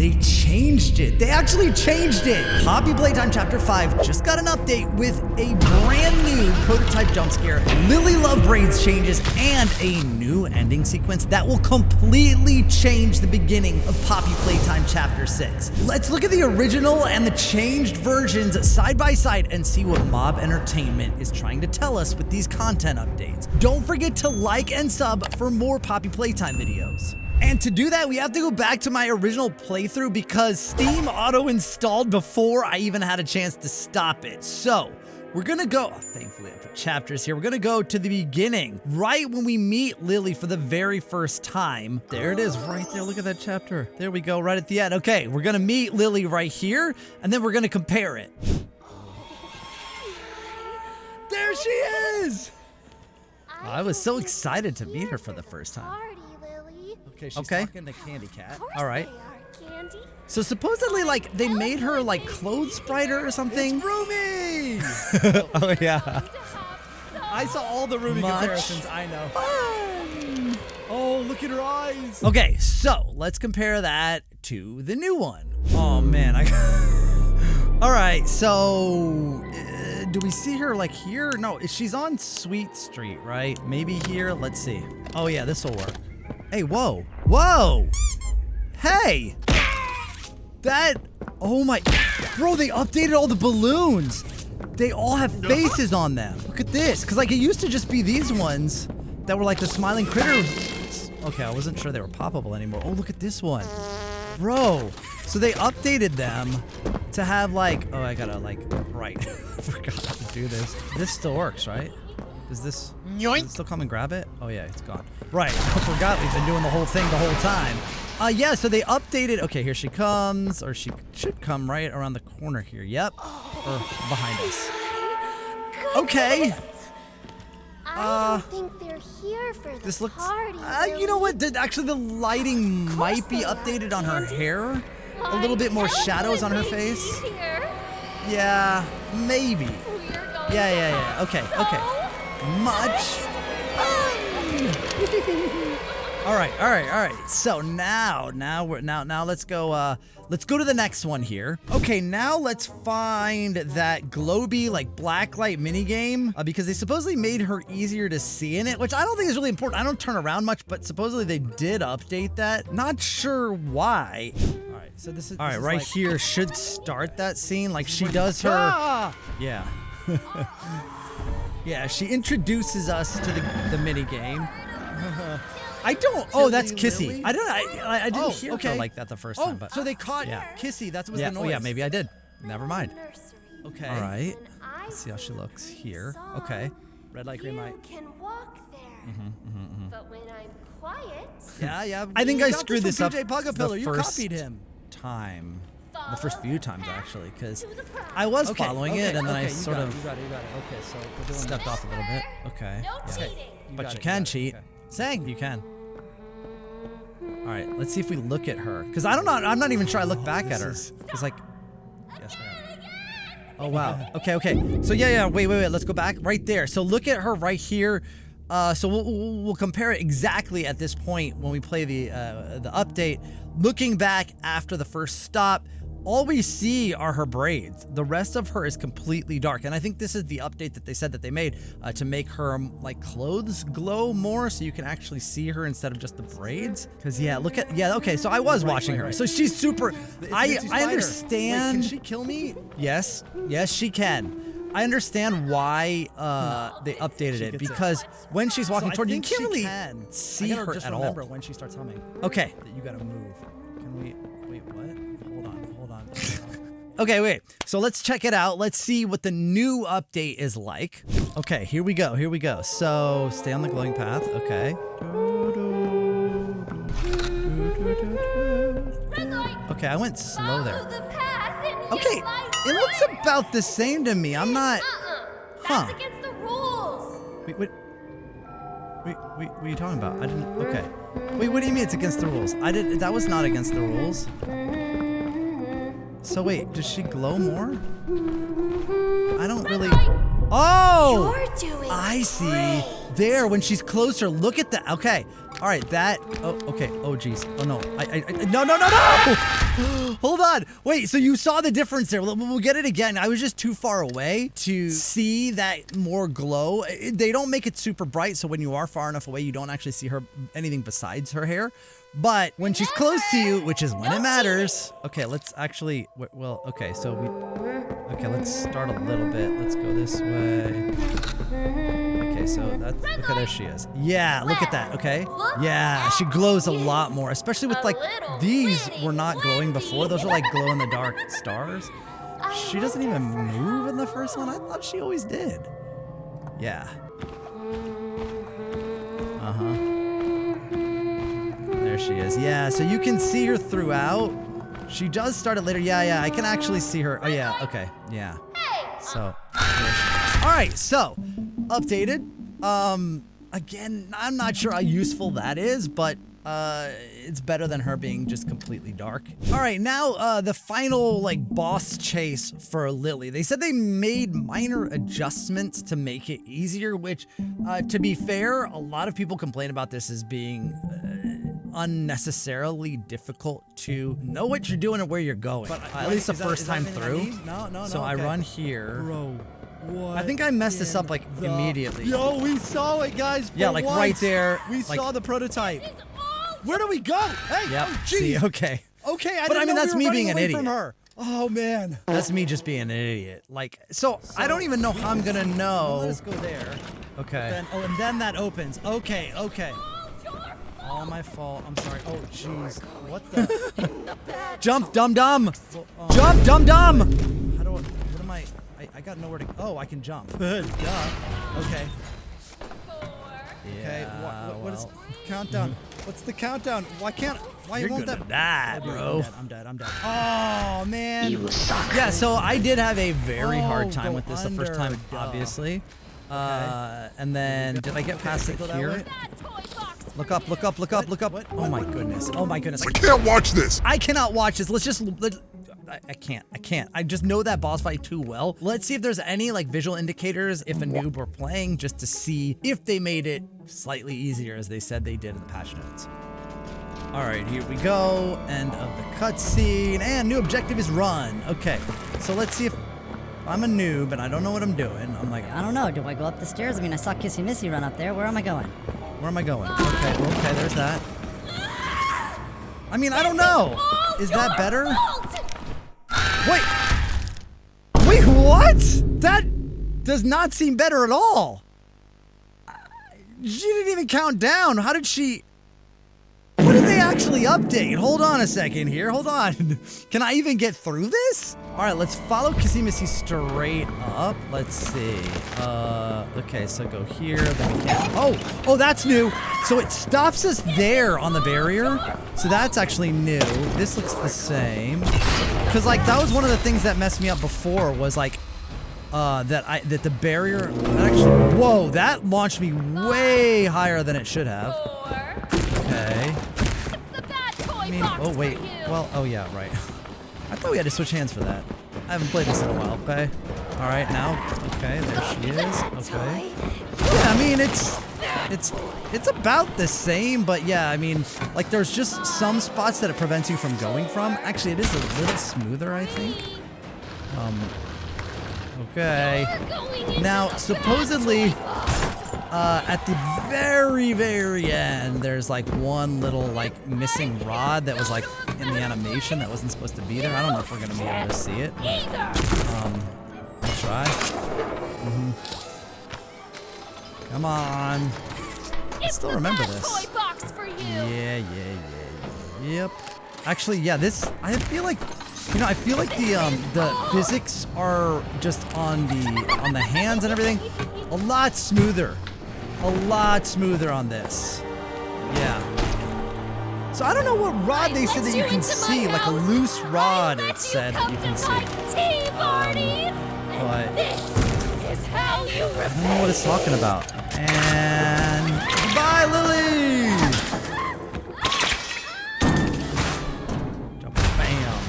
they changed it. They actually changed it. Poppy Playtime Chapter 5 just got an update with a brand new prototype jump scare, Lily Love Braids changes, and a new ending sequence that will completely change the beginning of Poppy Playtime Chapter 6. Let's look at the original and the changed versions side by side and see what Mob Entertainment is trying to tell us with these content updates. Don't forget to like and sub for more Poppy Playtime videos. And to do that, we have to go back to my original playthrough because Steam auto-installed before I even had a chance to stop it. So we're gonna go, thankfully I put chapters here. We're gonna go to the beginning, right when we meet Lily for the very first time. There it is, right there, look at that chapter. There we go, right at the end. Okay, we're gonna meet Lily right here, and then we're gonna compare it. There she is! I was so excited to meet her for the first time. Okay, she's talking to Candy Cat. All right. So supposedly, like, they made her, like, clothes brighter or something. It's Rumi! Oh, yeah. I saw all the Rumi comparisons, I know. Fun. Oh, look at her eyes. Okay, so let's compare that to the new one. Oh, man. All right, so do we see her, like, here? No, she's on Sweet Street, right? Maybe here. Let's see. Oh, yeah, this will work. Hey, whoa. Whoa! Hey! That, oh my, bro, they updated all the balloons. They all have faces on them. Look at this, because like it used to just be these ones that were like the smiling critter. Okay, I wasn't sure they were poppable anymore. Oh, look at this one. Bro, so they updated them to have like, oh, I gotta like, right, I forgot how to do this. This still works, right? Does it still come and grab it? Oh yeah, it's gone. Right, I forgot we've been doing the whole thing the whole time. Yeah, so they updated, okay, here she comes, or she should come right around the corner here, yep, or behind us. Okay. I don't think they're here for this the looks, party. you know what, actually the lighting might be updated on her hair. A little bit more shadows on her face. Yeah, maybe. Yeah, okay. Much fun. All right. So now let's go to the next one here. Okay, now let's find that globy like blacklight mini game because they supposedly made her easier to see in it, which I don't think is really important. I don't turn around much, but supposedly they did update that. Not sure why. All right, so this is all right. Right like, here should start that scene like she does her. Yeah. Yeah, she introduces us to the mini game. I don't. Oh, that's Kissy. Lily? I didn't hear her like that the first time. But so they caught Kissy. That was the noise. Oh yeah, maybe I did. Never mind. Okay. All right. Let's see how she looks here. Okay. Red light, green light. You can walk there. But when I'm quiet. Yeah. I think I screwed this up. DJ Pugapillar. You copied him. Time. The first few times actually, because I was following it and then I sort of you got it. Okay, so we're doing stepped off a little bit. Okay. No cheating. But you can cheat. Saying you can. All right, let's see if we look at her, because I'm not even sure I look back at her. It's like, yes, ma'am. Oh wow. Okay. So yeah. Wait. Let's go back right there. So look at her right here. So we'll compare it exactly at this point when we play the update. Looking back after the first stop, all we see are her braids. The rest of her is completely dark. And I think this is the update that they said that they made to make her like clothes glow more so you can actually see her instead of just the braids. Because okay, so I was watching her. So she's super, I understand. Wait, can she kill me? Yes, she can. I understand why they updated it because when she's walking toward you, you can't really see her at all. Remember when she starts humming. Okay. That you gotta move. Can we, wait, what? Hold on. Okay, wait. So let's check it out. Let's see what the new update is like. Okay, here we go. So stay on the glowing path. Okay. Okay, I went slow there. Okay, it looks about the same to me. I'm not. That's against the rules. Wait, what are you talking about? I didn't. Okay. Wait, what do you mean it's against the rules? That was not against the rules. So wait, does she glow more? I don't really. Oh! You're doing I see. great. There, when she's closer, look at that. Okay. All right, that. Oh, okay. Oh, geez. Oh no. No. Hold on. Wait. So you saw the difference there. We'll get it again. I was just too far away to see that more glow. They don't make it super bright, so when you are far enough away, you don't actually see her anything besides her hair. But when she's close to you, which is when it matters. Okay, let's actually. Well, okay. So we. Okay, let's start a little bit. Let's go this way. Okay, so that's, okay, there she is. Yeah, look at that, okay? Yeah, she glows a lot more, especially with like, these were not glowing before. Those are like glow-in-the-dark stars. She doesn't even move in the first one. I thought she always did. Yeah. Uh-huh. There she is. Yeah, so you can see her throughout. She does start it later. Yeah, I can actually see her. Oh, yeah, okay, yeah. So, there she is. All right, so, updated. Again, I'm not sure how useful that is, but it's better than her being just completely dark. All right, now the final like boss chase for Lily. They said they made minor adjustments to make it easier, which, to be fair, a lot of people complain about this as being unnecessarily difficult to know what you're doing and where you're going. But at least the first time through. No. So I run here. Bro. What? I think I messed this up like immediately. Yo, we saw it, guys. Yeah, like right there. We like, saw the prototype. Where do we go? Hey, yep. oh, See, geez. okay. Okay, But I mean, that's me being an idiot. From her. Oh man. That's me just being an idiot. Like, so I don't even know how I'm gonna know. Let's go there. Okay. And then that opens. Okay. All my fault. I'm sorry. Oh, jeez. What the? Jump, dum-dum. Well, Jump, dum-dum. How do I? What am I? I got nowhere to. Oh, I can jump. Duh. Okay. Okay. What is countdown? What's the countdown? Why can't? Why You're won't gonna that? die, bro. I'm dead. Oh man. Yeah, so I did have a very hard time go with this the first under, time, duh. obviously. And then did I get past it Go that here? way? Look up. What? Oh my goodness. I can't watch this. I cannot watch this. I can't. I just know that boss fight too well. Let's see if there's any like visual indicators if a noob were playing, just to see if they made it slightly easier as they said they did in the patch notes. All right, here we go. End of the cutscene, and new objective is run. Okay, so let's see if I'm a noob and I don't know what I'm doing. I'm like, I don't know. Do I go up the stairs? I mean, I saw Kissy Missy run up there. Where am I going? where am I going? Okay, there's that. I mean, I don't know. Is that better? Wait, what? That does not seem better at all. She didn't even count down. How did she? What did they actually update? Hold on a second here. Hold on. Can I even get through this? All right, let's follow Kissy Missy straight up. Let's see. Okay, so go here. Then we can't. Oh, that's new. So it stops us there on the barrier. So that's actually new. This looks the same. Because like that was one of the things that messed me up before was like that the barrier that actually. Whoa, that launched me way higher than it should have. Okay. I mean, oh wait. Well, oh yeah, right. I thought we had to switch hands for that. I haven't played this in a while. Okay. All right, now. Okay, there she is. Okay. Yeah, I mean it's about the same, but yeah, I mean, like there's just some spots that it prevents you from going from. Actually, it is a little smoother, I think. Okay. Now, supposedly, at the very, very end, there's like one little like missing rod that was like in the animation that wasn't supposed to be there. I don't know if we're gonna be able to see it. I'll try. Come on. I still remember this. Yeah. Yep. Actually, yeah. This I feel like, I feel like the physics are just on the hands and everything a lot smoother. A lot smoother on this. Yeah. So I don't know what rod they said that you can see, like a loose rod it said that you can see. But This is how you I don't know what it's talking about. And goodbye, Lily! Bam.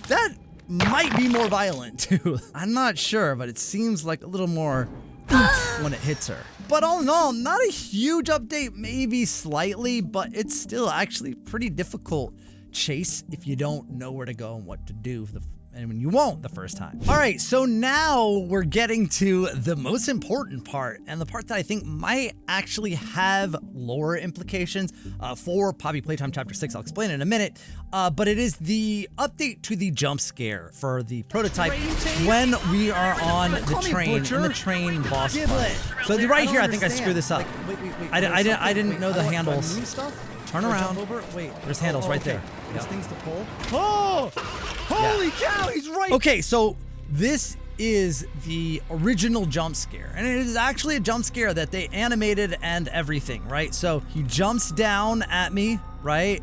That might be more violent too. I'm not sure, but it seems like a little more oomph when it hits her. But all in all, not a huge update, maybe slightly, but it's still actually pretty difficult chase if you don't know where to go and what to do and when you won't the first time. All right, so now we're getting to the most important part, and the part that I think might actually have lore implications for Poppy Playtime Chapter 6. I'll explain in a minute, but it is the update to the jump scare for the prototype when we are on the train, in the train boss fight. So right here, I think I screwed this up. Wait. I didn't know the handles. Turn around. Wait. There's handles right there. There's Yep. things to pull. Oh! Holy cow, he's right. Okay, so this is the original jump scare, and it is actually a jump scare that they animated and everything, right? So he jumps down at me, right?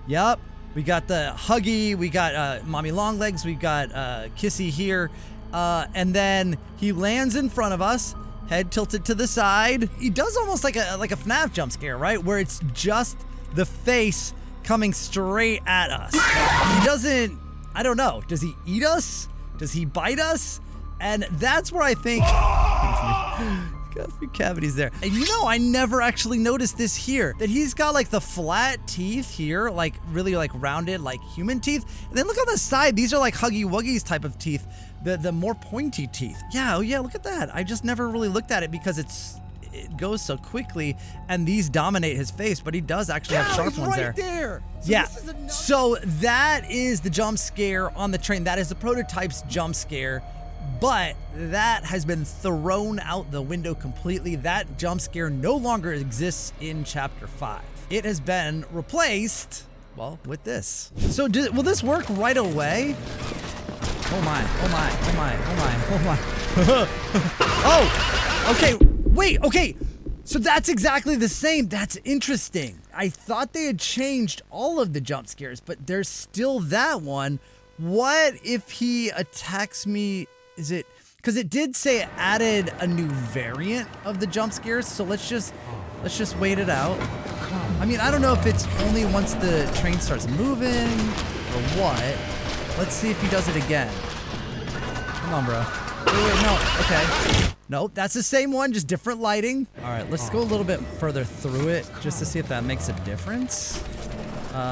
Yep. We got the huggy, we got mommy long legs, we got kissy here, and then he lands in front of us, head tilted to the side. He does almost like a FNAF jump scare, right? Where it's just the face coming straight at us. He doesn't, I don't know, does he eat us? Does he bite us? And that's where I think, got a few cavities there. And you know, I never actually noticed this here, that he's got like the flat teeth here, like really like rounded, like human teeth. And then look on the side, these are like Huggy Wuggies type of teeth, the more pointy teeth. Yeah, oh yeah, look at that. I just never really looked at it because it goes so quickly and these dominate his face, but he does actually have sharp ones right there. So yeah, this is so that is the jump scare on the train. That is the prototype's jump scare, but that has been thrown out the window completely. That jump scare no longer exists in Chapter 5. It has been replaced, well, with this. So will this work right away? Oh my, oh my, oh my, oh my, oh my. Oh, okay. Wait, okay, so that's exactly the same. That's interesting. I thought they had changed all of the jump scares, but there's still that one. What if he attacks me? Is it, because it did say it added a new variant of the jump scares, so let's just wait it out. I mean, I don't know if it's only once the train starts moving or what. Let's see if he does it again. Come on, bro. Wait, no, okay. Nope, that's the same one, just different lighting. All right, let's go a little bit further through it just to see if that makes a difference.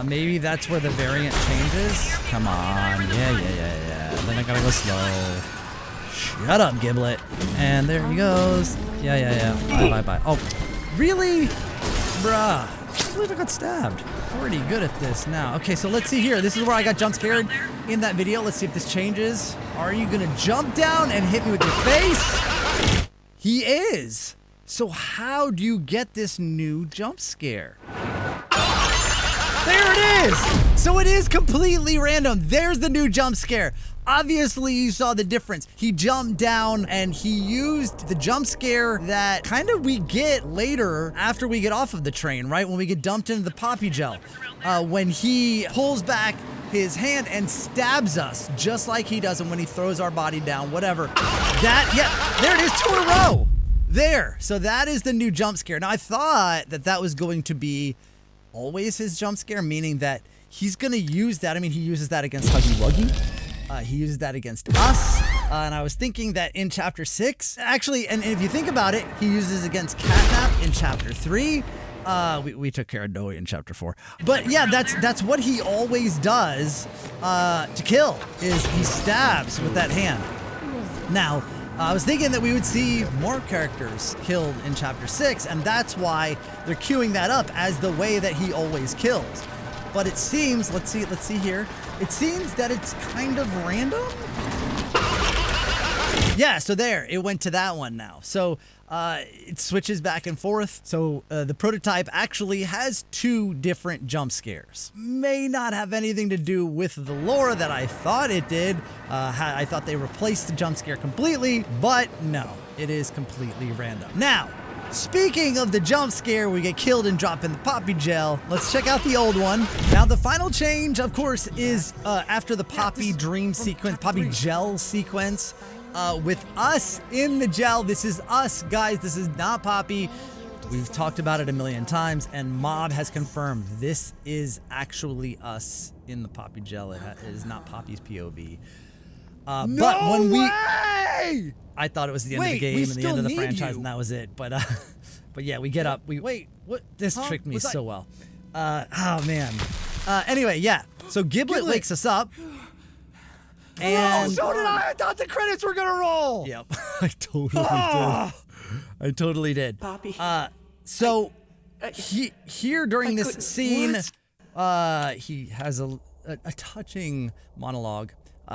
Maybe that's where the variant changes. Come on, yeah. Then I gotta go slow. Shut up, Giblet. And there he goes. Yeah. Bye. Oh, really? Bruh, I can't believe I got stabbed. Pretty good at this now. Okay, so let's see here. This is where I got jump scared in that video. Let's see if this changes. Are you gonna jump down and hit me with your face? He is. So how do you get this new jump scare? There it is. So it is completely random. There's the new jump scare. Obviously, you saw the difference. He jumped down and he used the jump scare that kind of we get later after we get off of the train, right? When we get dumped into the Poppy gel. When he pulls back his hand and stabs us, just like he does when he throws our body down, whatever. There it is, 2 in a row. There. So that is the new jump scare. Now, I thought that was going to be always his jump scare, meaning that he's going to use that. I mean, he uses that against Huggy Wuggy. He uses that against us. And I was thinking that in Chapter 6, actually, and if you think about it, he uses against Catnap in Chapter 3. We took care of Noe in Chapter 4. But yeah, that's what he always does to kill, is he stabs with that hand. Now, I was thinking that we would see more characters killed in Chapter 6, and that's why they're queuing that up as the way that he always kills. But it seems, let's see here. It seems that it's kind of random. Yeah, so there, it went to that one now. So it switches back and forth. So the prototype actually has 2 different jump scares. May not have anything to do with the lore that I thought it did. I thought they replaced the jump scare completely, but no, it is completely random. Now, speaking of the jump scare, we get killed and drop in the Poppy gel. Let's check out the old one. Now, the final change, of course, is after the Poppy dream sequence, Poppy gel sequence. With us in the gel, this is us, guys. This is not Poppy. We've talked about it a million times, and Mob has confirmed this is actually us in the Poppy gel. It is not Poppy's POV. But when way! I thought it was the end of the Wait, game we and the still end of the need franchise, you. and that was it. But yeah, we get up. Wait, what? This Huh? tricked me Was I- so well. Oh man. Anyway, yeah. So Giblet wakes us up. And so did I. I thought the credits were gonna roll. Yep. I totally did. I totally did. Poppy. So here during this couldn't- scene, what? he has a touching monologue.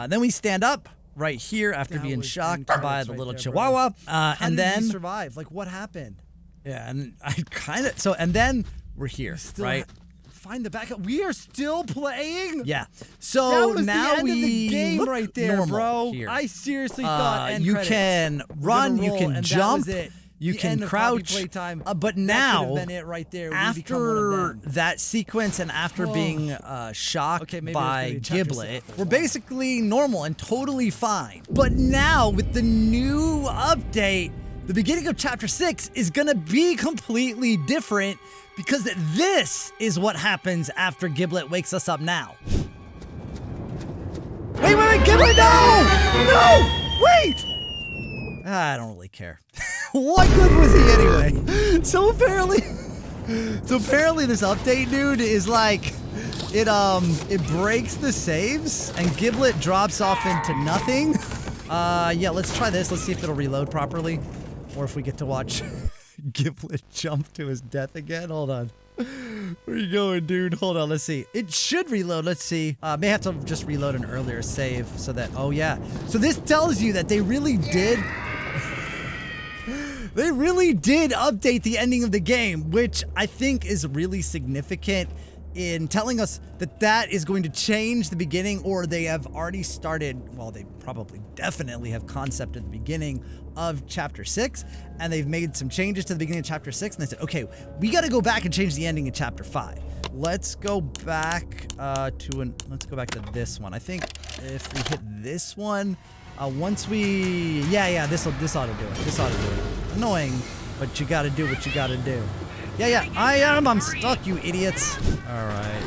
Then we stand up right here after That being was shocked end by credits the right little there, chihuahua. How And did then we survive? Like, what happened? yeah, and I kind of and then we're here, Still right? Find the backup. We are still playing. Yeah. That So was now the end we of the game look right there, normal bro. here. I seriously thought end you credits can were run, gonna you roll, can and jump, that was it. you The can end of Poppy crouch. Playtime. But That now, could have been it right there. We become after one of them. that sequence and after being shocked Okay, maybe it's by gonna be chapter Giblet, 6. we're basically normal and totally fine. But now with the new update, the beginning of chapter 6 is gonna be completely different because this is what happens after Giblet wakes us up now. Wait, Giblet, no! No! Wait! I don't really care. What good was he anyway? So apparently this update, dude, is like it breaks the saves and Giblet drops off into nothing. Yeah, let's try this. Let's see if it'll reload properly, or if we get to watch Giblet jump to his death again. Hold on. Where you going, dude? Hold on, let's see. It should reload, let's see. May have to just reload an earlier save so that, oh yeah. So this tells you that they really did update the ending of the game, which I think is really significant in telling us that that is going to change the beginning, or they have already started, well, they probably definitely have concept at the beginning of chapter 6, and they've made some changes to the beginning of chapter 6, and they said, okay, we got to go back and change the ending in chapter 5. Let's go back let's go back to this one. I think if we hit this one, once we, yeah, this ought to do it. This ought to do it. Annoying, but you got to do what you got to do. Yeah, I'm stuck, you idiots. All right,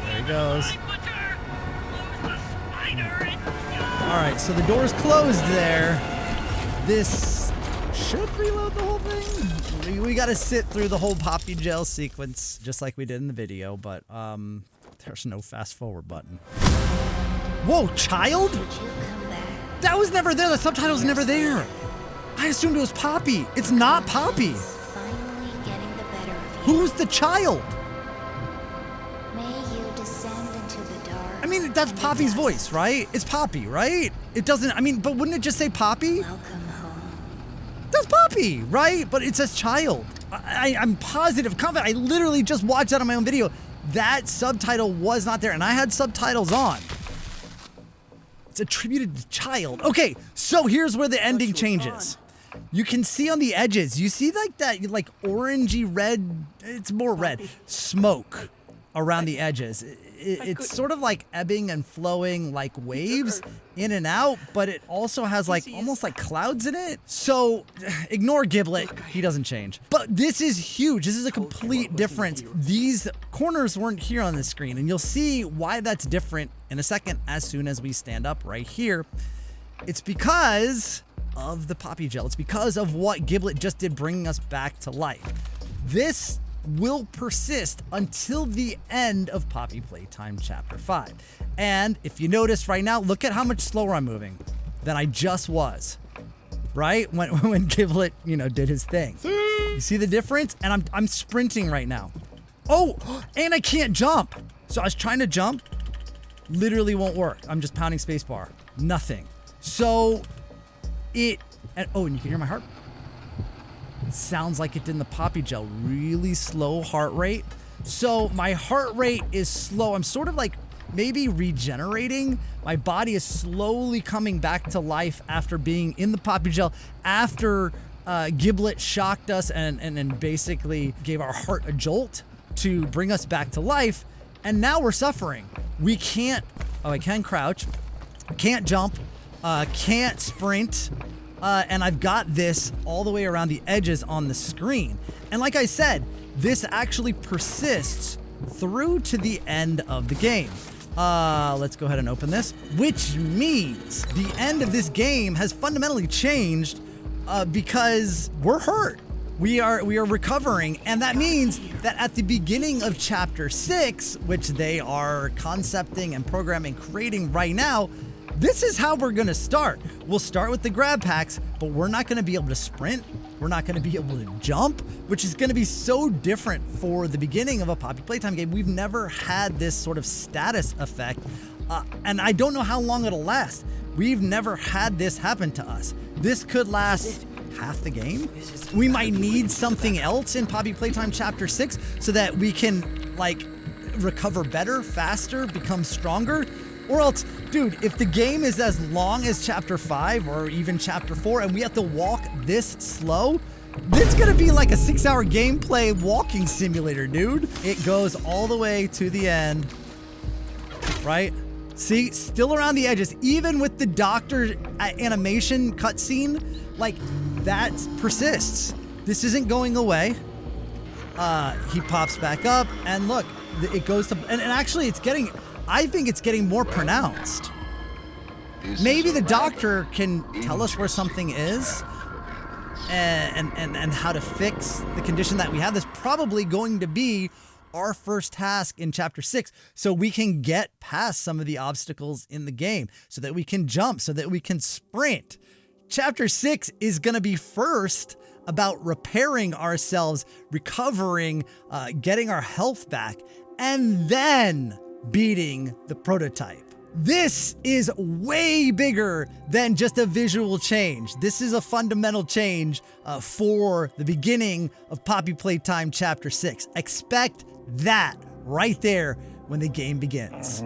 there he goes. All right, so the door's closed there. This should reload the whole thing. We got to sit through the whole Poppy Gel sequence, just like we did in the video, but there's no fast forward button. Whoa, child? That was never there. The subtitle's never there. I assumed it was Poppy. It's not Poppy. Finally getting the better of you. Who's the child? May you descend into the dark. I mean, that's and the Poppy's dust. voice, right? It's Poppy, right? It doesn't, I mean, but wouldn't it just say Poppy? Welcome home. That's Poppy, right? But it says child. I'm positive, confident. I literally just watched that on my own video. That subtitle was not there, and I had subtitles on. It's attributed to child. Okay, so here's where the ending changes. You can see on the edges, you see like that like orangey red, it's more red, smoke around the edges. It's sort of like ebbing and flowing like waves in and out, but it also has like almost like clouds in it. So ignore Giblet, he doesn't change. But this is huge, this is a complete difference. These corners weren't here on the screen, and you'll see why that's different in a second as soon as we stand up right here. It's because of the Poppy Gel. It's because of what Giblet just did, bringing us back to life. This will persist until the end of Poppy Playtime Chapter 5. And if you notice right now, look at how much slower I'm moving than I just was, right? When Giblet, did his thing. You see the difference? And I'm sprinting right now. Oh, and I can't jump. So I was trying to jump, literally won't work. I'm just pounding spacebar, nothing. So and you can hear my heart. Sounds like it did in the Poppy Gel. Really slow heart rate. So my heart rate is slow. I'm sort of like maybe regenerating. My body is slowly coming back to life after being in the Poppy Gel, after Giblet shocked us and basically gave our heart a jolt to bring us back to life. And now we're suffering. We can't, I can crouch, can't jump, can't sprint. And I've got this all the way around the edges on the screen. And like I said, this actually persists through to the end of the game. Let's go ahead and open this, which means the end of this game has fundamentally changed because we're hurt. We are recovering, and that means that at the beginning of chapter 6, which they are concepting and programming, creating right now, this is how we're gonna start. We'll start with the grab packs, but we're not gonna be able to sprint. We're not gonna be able to jump, which is gonna be so different for the beginning of a Poppy Playtime game. We've never had this sort of status effect, and I don't know how long it'll last. We've never had this happen to us. This could last half the game. We might need something else in Poppy Playtime Chapter 6 so that we can, like, recover better, faster, become stronger. Or else, dude, if the game is as long as Chapter 5 or even Chapter 4 and we have to walk this slow, this is gonna be like a 6-hour gameplay walking simulator, dude. It goes all the way to the end, right? See, still around the edges, even with the doctor animation cutscene, like, that persists. This isn't going away. He pops back up, and look, it goes to, and actually it's getting, I think it's getting more pronounced. Maybe the doctor can tell us where something is and how to fix the condition that we have. That's probably going to be our first task in Chapter 6, so we can get past some of the obstacles in the game, so that we can jump, so that we can sprint. Chapter 6 is going to be first about repairing ourselves, recovering, getting our health back, and then beating the prototype. This is way bigger than just a visual change. This is a fundamental change for the beginning of Poppy Playtime Chapter 6. Expect that right there when the game begins.